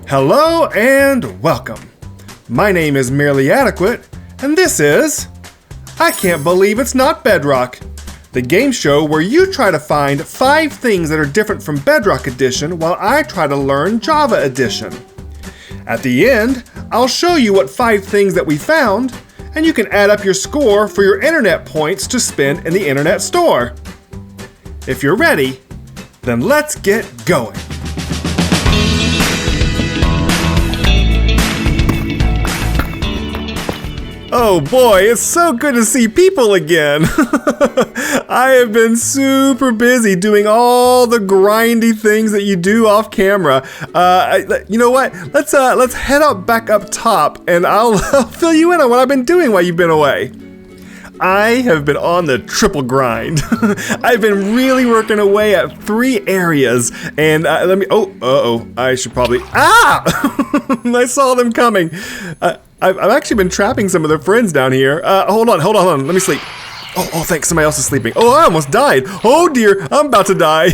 Hello and welcome. My name is Merely Adequate, and this is I Can't Believe It's Not Bedrock, the game show where you try to find 5 things that are different from Bedrock Edition while I try to learn Java Edition. At the end, I'll show you what 5 things that we found, and you can add up your score for your internet points to spend in the internet store. If you're ready, then let's get going. Oh boy, it's so good to see people again. I have been super busy doing all the grindy things that you do off camera. You know what? Let's head back up top, and I'll fill you in on what I've been doing while you've been away. I have been on the triple grind. I've been really working away at 3 areas, and I should probably, I saw them coming. I've actually been trapping some of their friends down here. Hold on, let me sleep. Oh, thanks, somebody else is sleeping. Oh, I almost died. Oh dear, I'm about to die.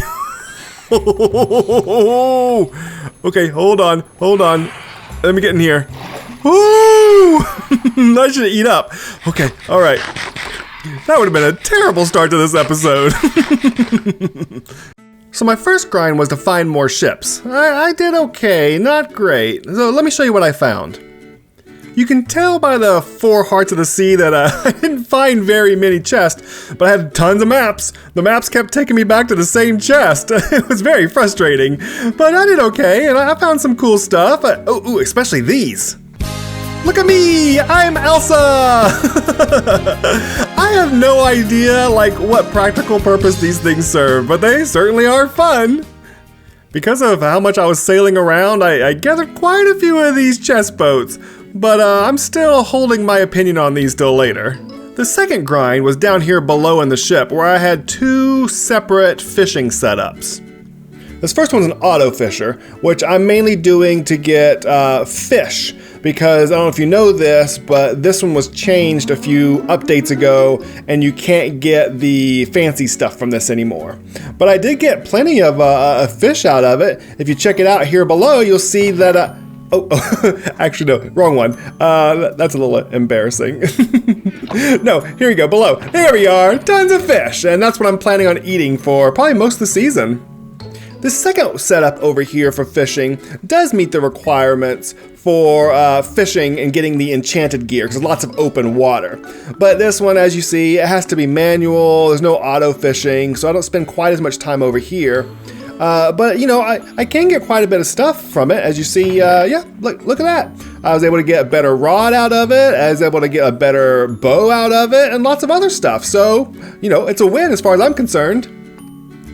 Okay, hold on. Let me get in here. Ooh! I should eat up. Okay, all right. That would have been a terrible start to this episode. So my first grind was to find more ships. I did okay, not great. So let me show you what I found. You can tell by the 4 hearts of the sea that I didn't find very many chests, but I had tons of maps. The maps kept taking me back to the same chest. It was very frustrating, but I did okay, and I found some cool stuff. Especially these. Look at me! I'm Elsa! I have no idea what practical purpose these things serve, but they certainly are fun. Because of how much I was sailing around, I gathered quite a few of these chest boats, but I'm still holding my opinion on these till later. The second grind was down here below in the ship, where I had 2 separate fishing setups. This first one's an auto fisher, which I'm mainly doing to get fish, because I don't know if you know this, but this one was changed a few updates ago, and you can't get the fancy stuff from this anymore. But I did get plenty of fish out of it. If you check it out here below, you'll see that actually no, wrong one. That's a little embarrassing. No, here we go, below. There we are, tons of fish, and that's what I'm planning on eating for probably most of the season. The second setup over here for fishing does meet the requirements for fishing and getting the enchanted gear, because there's lots of open water. But this one, as you see, it has to be manual, there's no auto fishing, so I don't spend quite as much time over here. But you know, I can get quite a bit of stuff from it, as you see. Look at that. I was able to get a better rod out of it, I was able to get a better bow out of it, and lots of other stuff. So, you know, it's a win as far as I'm concerned.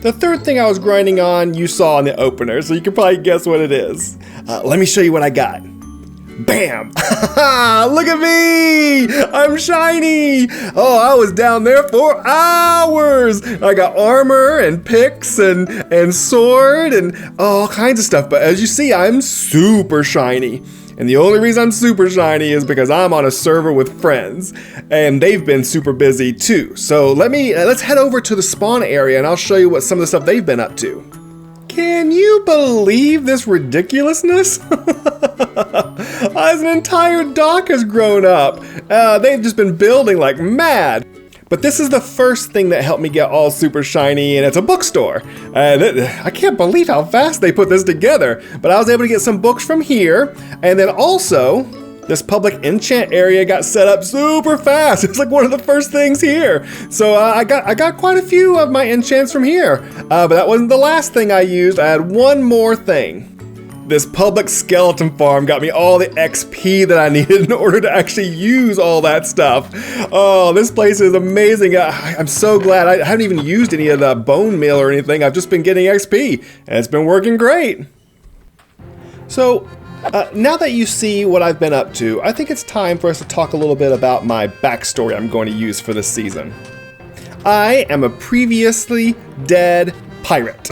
The third thing I was grinding on, you saw in the opener, so you can probably guess what it is. Let me show you what I got. Bam! Look at me! I'm shiny! Oh, I was down there for hours! I got armor and picks and sword and all kinds of stuff, but as you see, I'm super shiny. And the only reason I'm super shiny is because I'm on a server with friends, and they've been super busy too. So let's head over to the spawn area, and I'll show you what some of the stuff they've been up to. Can you believe this ridiculousness? As an entire dock has grown up. They've just been building like mad. But this is the first thing that helped me get all super shiny, and it's a bookstore. I can't believe how fast they put this together. But I was able to get some books from here, and then also this public enchant area got set up super fast. It's like one of the first things here. So I got quite a few of my enchants from here. But that wasn't the last thing I used. I had one more thing. This public skeleton farm got me all the XP that I needed in order to actually use all that stuff. Oh, this place is amazing. I'm so glad. I haven't even used any of the bone meal or anything. I've just been getting XP, and it's been working great. So, now that you see what I've been up to, I think it's time for us to talk a little bit about my backstory I'm going to use for this season. I am a previously dead pirate.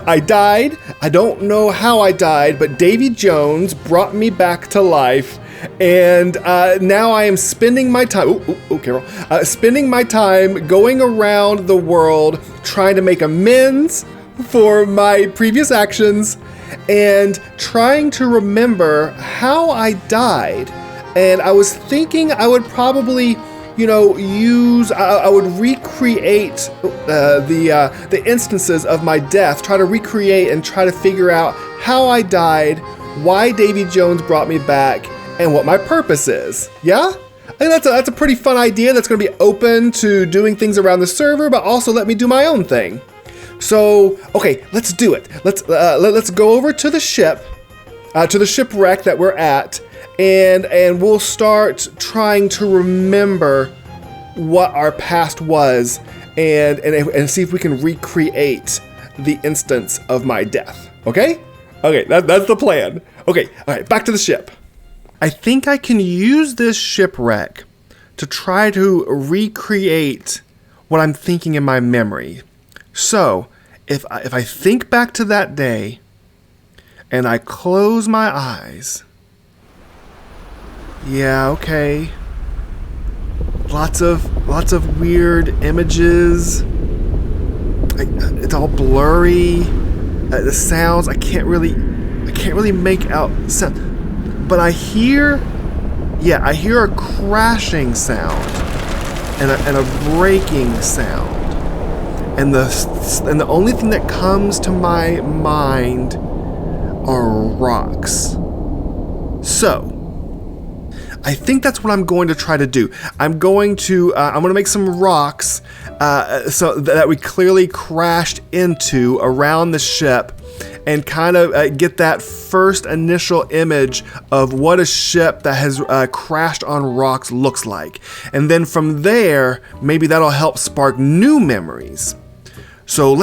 I died. I don't know how I died, but Davy Jones brought me back to life, and now I am spending my time, Carol, spending my time going around the world trying to make amends for my previous actions and trying to remember how I died. And I was thinking I would probably, I would recreate the instances of my death, try to recreate and try to figure out how I died, why Davy Jones brought me back, and what my purpose is. Yeah? I think that's a pretty fun idea that's going to be open to doing things around the server, but also let me do my own thing. So, okay, let's do it. Let's go over to the ship, to the shipwreck that we're at, and we'll start trying to remember what our past was, and see if we can recreate the instance of my death. Okay? Okay, that's the plan. Okay, all right, back to the ship. I think I can use this shipwreck to try to recreate what I'm thinking in my memory. So, if I think back to that day and I close my eyes, yeah, okay. Lots of weird images. It's all blurry. The sounds I can't really make out sound. But I hear a crashing sound and a breaking sound, and the only thing that comes to my mind are rocks. So I think that's what I'm going to try to do. I'm going to make some rocks so that we clearly crashed into around the ship, and kind of get that first initial image of what a ship that has crashed on rocks looks like. And then from there, maybe that'll help spark new memories. So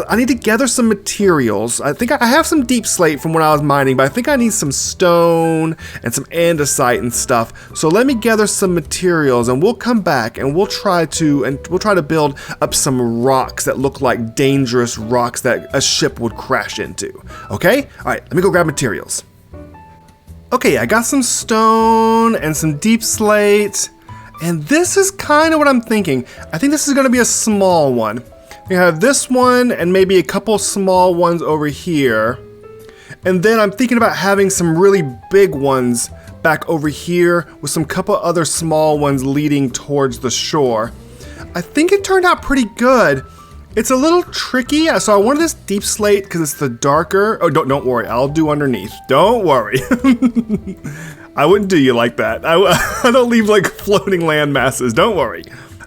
I need to gather some materials. I think I have some deep slate from when I was mining, but I think I need some stone and some andesite and stuff. So let me gather some materials, and we'll come back and we'll try to build up some rocks that look like dangerous rocks that a ship would crash into. Okay? All right, let me go grab materials. Okay, I got some stone and some deep slate, and this is kind of what I'm thinking. I think this is going to be a small one. You have this one and maybe a couple small ones over here. And then I'm thinking about having some really big ones back over here with some couple other small ones leading towards the shore. I think it turned out pretty good. It's a little tricky, so I wanted this deep slate because it's the darker. Oh, don't worry, I'll do underneath. Don't worry. I wouldn't do you like that. I don't leave like floating land masses, don't worry.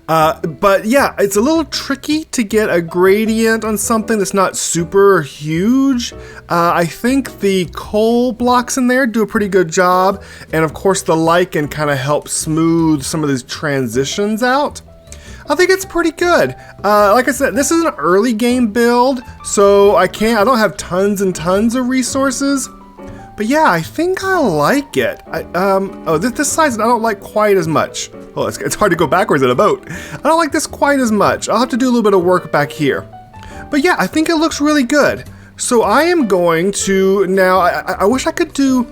But yeah, it's a little tricky to get a gradient on something that's not super huge. I think the coal blocks in there do a pretty good job. And of course the lichen kind of helps smooth some of these transitions out. I think it's pretty good. Like I said, this is an early game build, so I don't have tons and tons of resources. But yeah, I think I like it. This size I don't like quite as much. Oh, it's hard to go backwards in a boat. I don't like this quite as much. I'll have to do a little bit of work back here. But yeah, I think it looks really good. So I am going to now, I wish I could do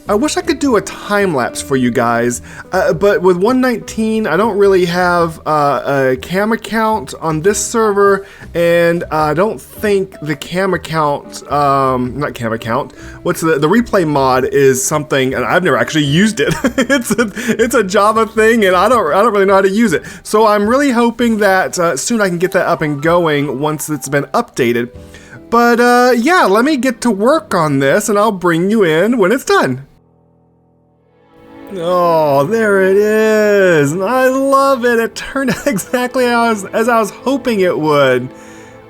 a time lapse for you guys, but with 119, I don't really have a cam account on this server, and I don't think the cam account, not cam account, what's the replay mod is something, and I've never actually used it. It's a Java thing, and I don't really know how to use it. So I'm really hoping that soon I can get that up and going once it's been updated. But yeah, let me get to work on this, and I'll bring you in when it's done. Oh, there it is. I love it. It turned out exactly as I was hoping it would.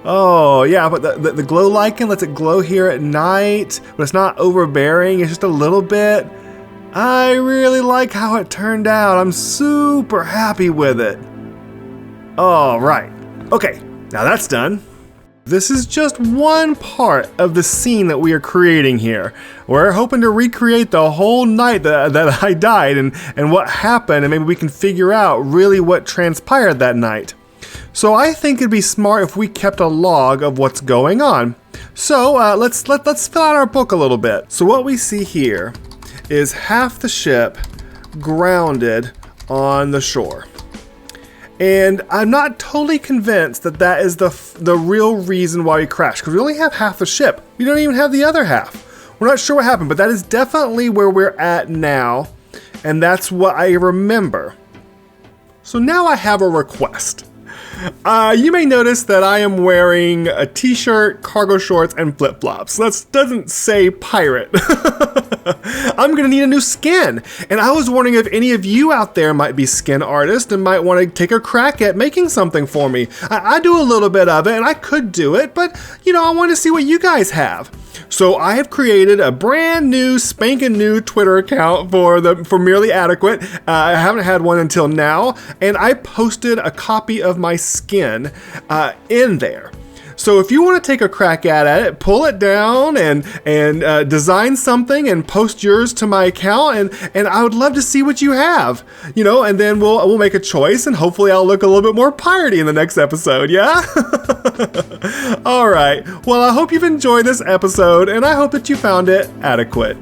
Oh, yeah, but the glow lichen lets it glow here at night, but it's not overbearing. It's just a little bit. I really like how it turned out. I'm super happy with it. All right. Okay, now that's done. This is just one part of the scene that we are creating here. We're hoping to recreate the whole night that I died and what happened, and maybe we can figure out really what transpired that night. So I think it'd be smart if we kept a log of what's going on. So let's fill out our book a little bit. So what we see here is half the ship grounded on the shore. And I'm not totally convinced that that is the real reason why we crashed, because we only have half the ship. We don't even have the other half. We're not sure what happened, but that is definitely where we're at now, and that's what I remember. So now I have a request. You may notice that I am wearing a t-shirt, cargo shorts, and flip-flops. That doesn't say pirate. I'm gonna need a new skin, and I was wondering if any of you out there might be skin artists and might want to take a crack at making something for me. I do a little bit of it, and I could do it, but I want to see what you guys have. So I have created a brand new, spanking new Twitter account for Merely Adequate. I haven't had one until now, and I posted a copy of my skin in there. So if you want to take a crack at it, pull it down and design something and post yours to my account, and I would love to see what you have, and then we'll make a choice, and hopefully I'll look a little bit more piratey in the next episode, yeah? All right, well, I hope you've enjoyed this episode, and I hope that you found it adequate.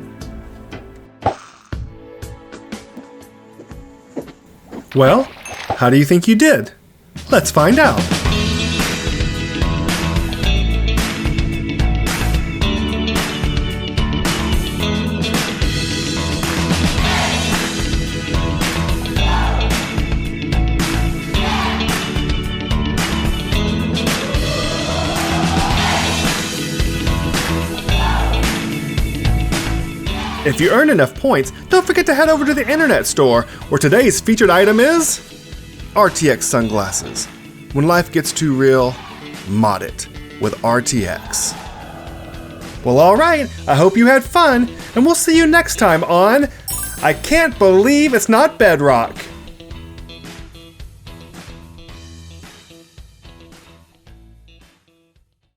Well, how do you think you did? Let's find out. If you earned enough points, don't forget to head over to the internet store, where today's featured item is RTX sunglasses. When life gets too real, mod it with RTX. Well, alright, I hope you had fun, and we'll see you next time on I Can't Believe It's Not Bedrock.